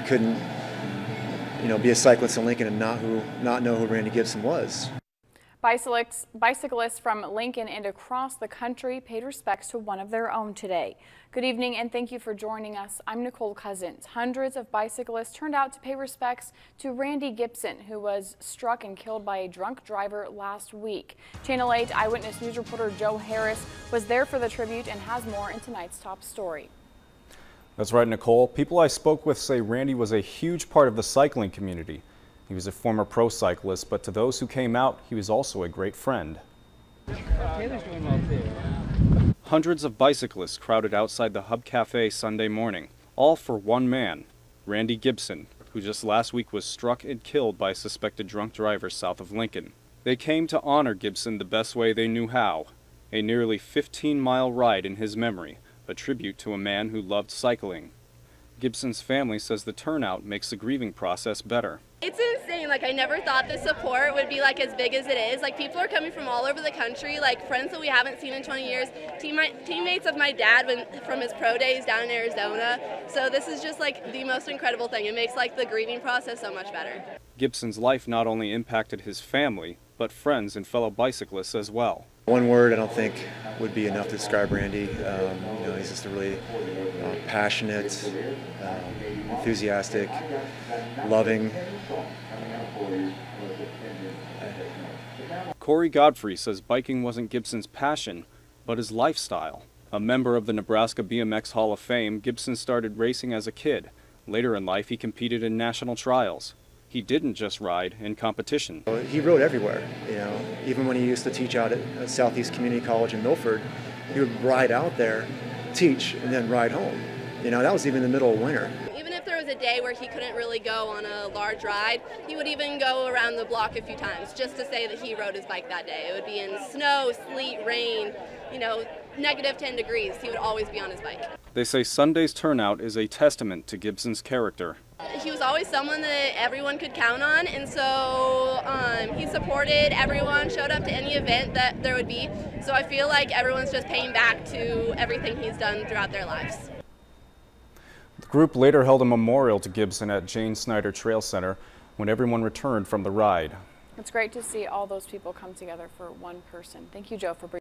couldn't, be a cyclist in Lincoln and not know who Randy Gibson was. Bicyclists from Lincoln and across the country paid respects to one of their own today. Good evening and thank you for joining us. I'm Nicole Cousins. Hundreds of bicyclists turned out to pay respects to Randy Gibson, who was struck and killed by a drunk driver last week. Channel 8 Eyewitness News reporter Joe Harris was there for the tribute and has more in tonight's top story. That's right, Nicole. People I spoke with say Randy was a huge part of the cycling community. He was a former pro cyclist, but to those who came out, he was also a great friend. Hundreds of bicyclists crowded outside the Hub Cafe Sunday morning, all for one man, Randy Gibson, who just last week was struck and killed by a suspected drunk driver south of Lincoln. They came to honor Gibson the best way they knew how, a nearly 15-mile ride in his memory, a tribute to a man who loved cycling. Gibson's family says the turnout makes the grieving process better. It's insane. I never thought the support would be as big as it is. People are coming from all over the country, friends that we haven't seen in 20 years, teammates of my dad from his pro days down in Arizona. So this is just the most incredible thing. It makes the grieving process so much better. Gibson's life not only impacted his family, but friends and fellow bicyclists as well. One word I don't think would be enough to describe Randy. He's just a really passionate, enthusiastic, loving. Corey Godfrey says biking wasn't Gibson's passion, but his lifestyle. A member of the Nebraska BMX Hall of Fame, Gibson started racing as a kid. Later in life, he competed in national trials. He didn't just ride in competition. He rode everywhere, Even when he used to teach out at Southeast Community College in Milford, he would ride out there, teach, and then ride home. That was even in the middle of winter. Even if there was a day where he couldn't really go on a large ride, he would even go around the block a few times just to say that he rode his bike that day. It would be in snow, sleet, rain, negative 10 degrees. He would always be on his bike. They say Sunday's turnout is a testament to Gibson's character. He was always someone that everyone could count on, and so he supported everyone, showed up to any event that there would be. So I feel like everyone's just paying back to everything he's done throughout their lives. The group later held a memorial to Gibson at Jane Snyder Trail Center when everyone returned from the ride. It's great to see all those people come together for one person. Thank you, Joe, for bringing